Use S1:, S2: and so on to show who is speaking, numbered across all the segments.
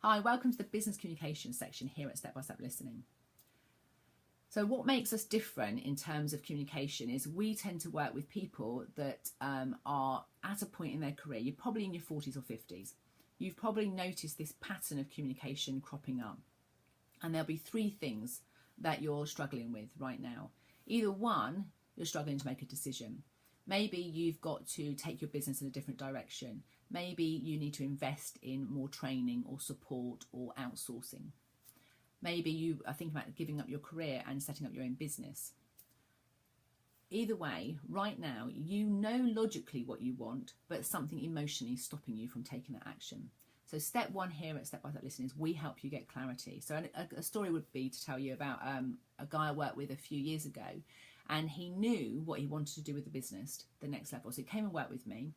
S1: Hi, welcome to the business communication section here at Step by Step Listening. So what makes us different in terms of communication is we tend to work with people that are at a point in their career. You're probably in your 40s or 50s. You've probably noticed this pattern of communication cropping up. And there'll be three things that you're struggling with right now. Either one, you're struggling to make a decision. Maybe you've got to take your business in a different direction. Maybe you need to invest in more training or support or outsourcing. Maybe you are thinking about giving up your career and setting up your own business. Either way, right now, you know logically what you want, but something emotionally is stopping you from taking that action. So step one here at Step by Step Listening is we help you get clarity. So a story would be to tell you about a guy I worked with a few years ago, and he knew what he wanted to do with the business, the next level. So he came and worked with me.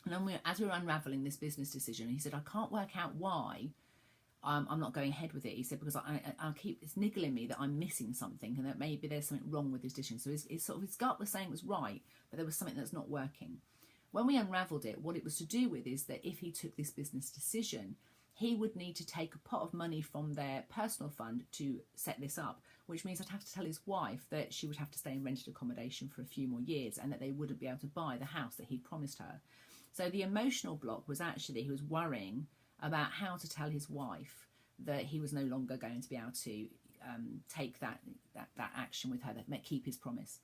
S1: And then as we were unraveling this business decision, he said, I can't work out why I'm not going ahead with it. He said, because it's niggling me that I'm missing something and that maybe there's something wrong with his decision. So his gut was saying it was right, but there was something that's not working. When we unraveled it, what it was to do with is that if he took this business decision, he would need to take a pot of money from their personal fund to set this up, which means I'd have to tell his wife that she would have to stay in rented accommodation for a few more years and that they wouldn't be able to buy the house that he'd promised her. So the emotional block was actually he was worrying about how to tell his wife that he was no longer going to be able to take that action with her, that keep his promise.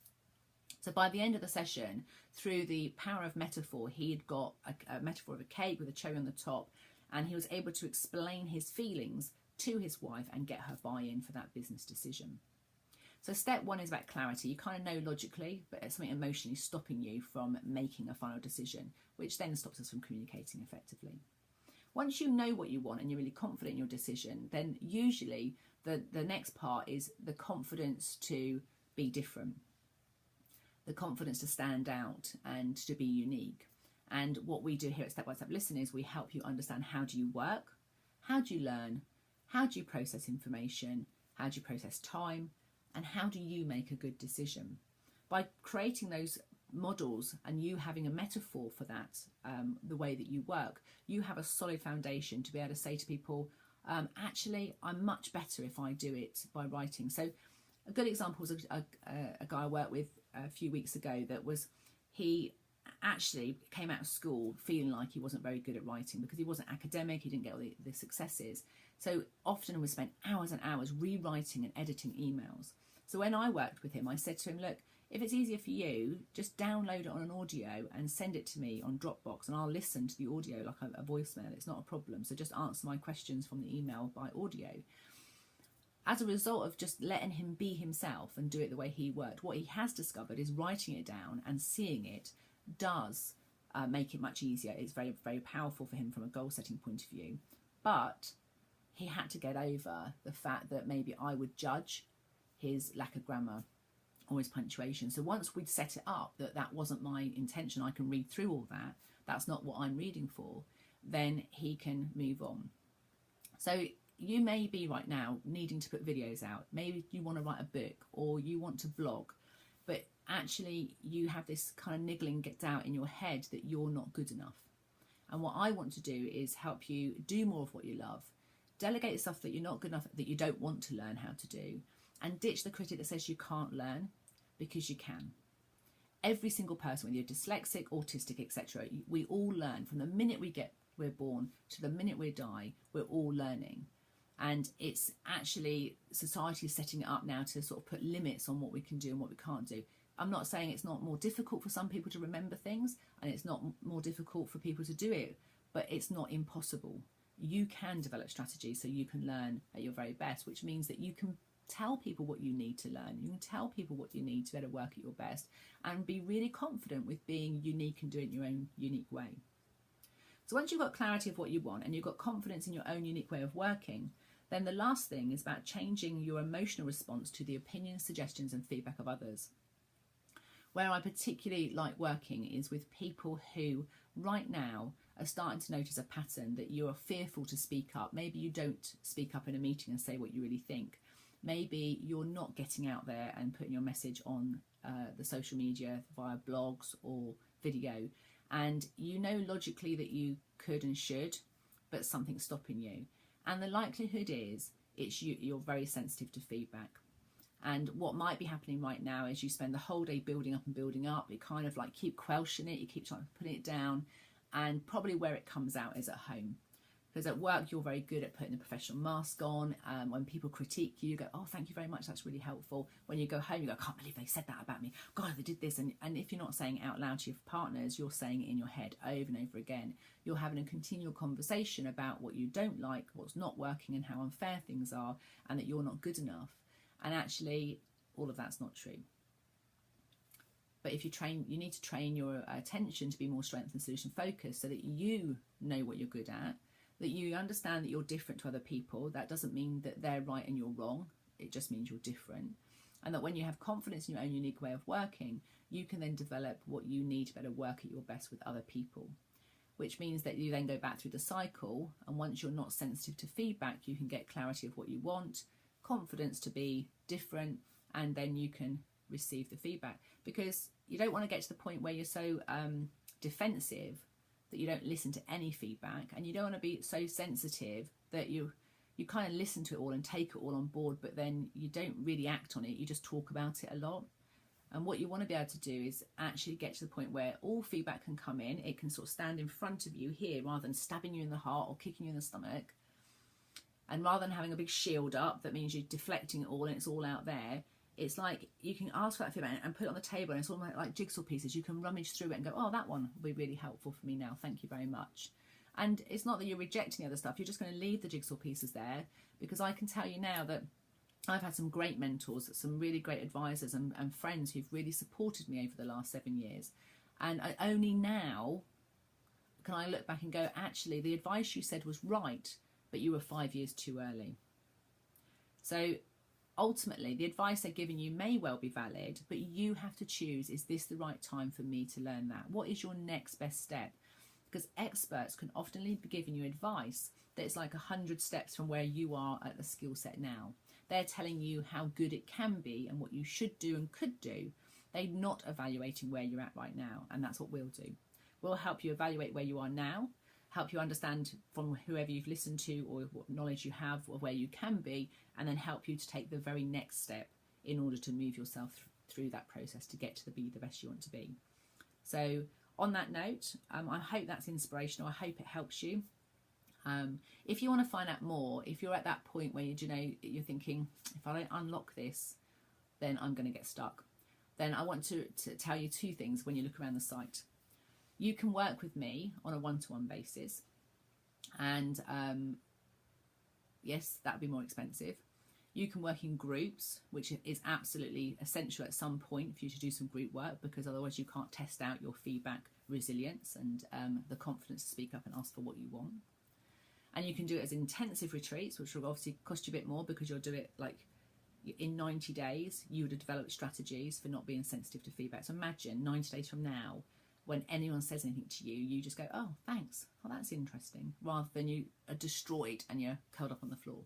S1: So by the end of the session, through the power of metaphor, he had got a metaphor of a cake with a cherry on the top, and he was able to explain his feelings to his wife and get her buy-in for that business decision. So step one is about clarity. You kind of know logically, but it's something emotionally stopping you from making a final decision, which then stops us from communicating effectively. Once you know what you want and you're really confident in your decision, then usually the next part is the confidence to be different, the confidence to stand out and to be unique. And what we do here at Step by Step Listen is we help you understand how do you work, how do you learn, how do you process information, how do you process time, and how do you make a good decision. By creating those models and you having a metaphor for that, the way that you work, you have a solid foundation to be able to say to people, actually, I'm much better if I do it by writing. So a good example was a guy I worked with a few weeks ago he actually came out of school feeling like he wasn't very good at writing because he wasn't academic, he didn't get all the successes. So often we spent hours and hours rewriting and editing emails. So when I worked with him, I said to him, look, if it's easier for you, just download it on an audio and send it to me on Dropbox and I'll listen to the audio like a voicemail. It's not a problem. So just answer my questions from the email by audio. As a result of just letting him be himself and do it the way he worked, what he has discovered is writing it down and seeing it does make it much easier. It's very, very powerful for him from a goal setting point of view. But he had to get over the fact that maybe I would judge his lack of grammar or his punctuation. So once we'd set it up that wasn't my intention, I can read through all that, that's not what I'm reading for, then he can move on. So you may be right now needing to put videos out. Maybe you want to write a book or you want to blog, but actually you have this kind of niggling doubt in your head that you're not good enough. And what I want to do is help you do more of what you love, delegate the stuff that you're not good enough, that you don't want to learn how to do, and ditch the critic that says you can't learn, because you can. Every single person, whether you're dyslexic, autistic, etc., we all learn from the minute we're born to the minute we die. We're all learning, and it's actually society is setting it up now to sort of put limits on what we can do and what we can't do. I'm not saying it's not more difficult for some people to remember things, and it's not more difficult for people to do it, but it's not impossible. You can develop strategies so you can learn at your very best, which means that you can tell people what you need to learn. You can tell people what you need to be able to work at your best and be really confident with being unique and doing it your own unique way. So once you've got clarity of what you want and you've got confidence in your own unique way of working, then the last thing is about changing your emotional response to the opinions, suggestions and feedback of others. Where I particularly like working is with people who right now are starting to notice a pattern that you are fearful to speak up. Maybe you don't speak up in a meeting and say what you really think. Maybe you're not getting out there and putting your message on the social media via blogs or video, and you know logically that you could and should, but something's stopping you. And the likelihood is you're very sensitive to feedback. And what might be happening right now is you spend the whole day building up and building up. You kind of like keep quelching it, you keep trying to put it down, and probably where it comes out is at home. Because at work, you're very good at putting the professional mask on. When people critique you, you go, oh, thank you very much, that's really helpful. When you go home, you go, I can't believe they said that about me. God, they did this. And if you're not saying it out loud to your partners, you're saying it in your head over and over again. You're having a continual conversation about what you don't like, what's not working, and how unfair things are, and that you're not good enough. And actually, all of that's not true. But if you need to train your attention to be more strength and solution focused so that you know what you're good at, that you understand that you're different to other people. That doesn't mean that they're right and you're wrong. It just means you're different. And that when you have confidence in your own unique way of working, you can then develop what you need to better work at your best with other people. Which means that you then go back through the cycle, and once you're not sensitive to feedback, you can get clarity of what you want, confidence to be different, and then you can receive the feedback. Because you don't want to get to the point where you're so defensive that you don't listen to any feedback, and you don't want to be so sensitive that you kind of listen to it all and take it all on board, but then you don't really act on it, you just talk about it a lot. And what you want to be able to do is actually get to the point where all feedback can come in, it can sort of stand in front of you here rather than stabbing you in the heart or kicking you in the stomach. And rather than having a big shield up, that means you're deflecting it all and it's all out there. It's like you can ask for that feedback and put it on the table, and it's all like jigsaw pieces. You can rummage through it and go, oh, that one will be really helpful for me now. Thank you very much. And it's not that you're rejecting the other stuff. You're just going to leave the jigsaw pieces there, because I can tell you now that I've had some great mentors, some really great advisors and friends who've really supported me over the last 7 years. And only now can I look back and go, actually, the advice you said was right, but you were 5 years too early. So ultimately, the advice they're giving you may well be valid, but you have to choose, is this the right time for me to learn that? What is your next best step? Because experts can often be giving you advice that is like 100 steps from where you are at the skill set now. They're telling you how good it can be and what you should do and could do. They're not evaluating where you're at right now, and that's what we'll do. We'll help you evaluate where you are now, help you understand from whoever you've listened to or what knowledge you have of where you can be, and then help you to take the very next step in order to move yourself through that process to get to be the best you want to be. So on that note, I hope that's inspirational. I hope it helps you. If you want to find out more, if you're at that point where you're thinking, if I don't unlock this, then I'm going to get stuck, then I want to tell you two things when you look around the site. You can work with me on a one-to-one basis, and yes, that would be more expensive. You can work in groups, which is absolutely essential at some point for you to do some group work, because otherwise you can't test out your feedback resilience and the confidence to speak up and ask for what you want. And you can do it as intensive retreats, which will obviously cost you a bit more, because you'll do it like in 90 days. You would have developed strategies for not being sensitive to feedback. So imagine 90 days from now, when anyone says anything to you, you just go, oh, thanks. Oh, that's interesting. Rather than you are destroyed and you're curled up on the floor.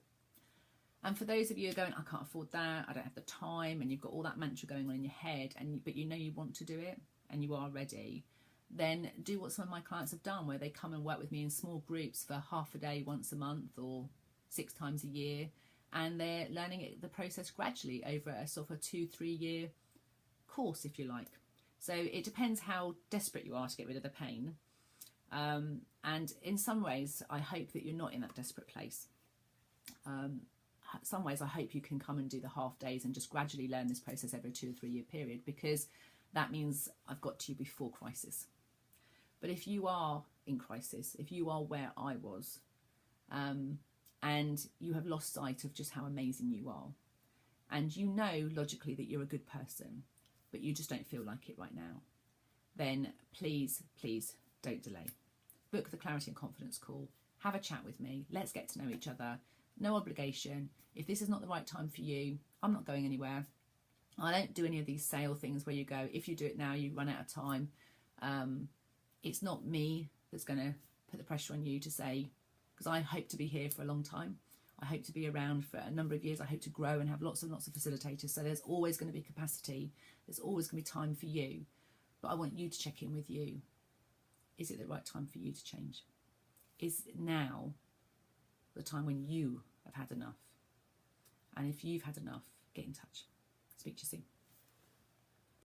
S1: And for those of you who are going, I can't afford that, I don't have the time, and you've got all that mantra going on in your head, but you know you want to do it and you are ready, then do what some of my clients have done, where they come and work with me in small groups for half a day once a month or 6 times a year, and they're learning the process gradually over a sort of a 2-3 year course, if you like. So it depends how desperate you are to get rid of the pain. And in some ways, I hope that you're not in that desperate place. Some ways I hope you can come and do the half days and just gradually learn this process over a 2 or 3 year period, because that means I've got to you before crisis. But if you are in crisis, if you are where I was, and you have lost sight of just how amazing you are, and you know logically that you're a good person, but you just don't feel like it right now, then please, please don't delay. Book the Clarity and Confidence call. Have a chat with me. Let's get to know each other. No obligation. If this is not the right time for you, I'm not going anywhere. I don't do any of these sale things where you go, if you do it now, you run out of time. It's not me that's going to put the pressure on you to say, because I hope to be here for a long time. I hope to be around for a number of years. I hope to grow and have lots and lots of facilitators. So there's always going to be capacity. There's always going to be time for you. But I want you to check in with you. Is it the right time for you to change? Is now the time when you have had enough. And if you've had enough, get in touch.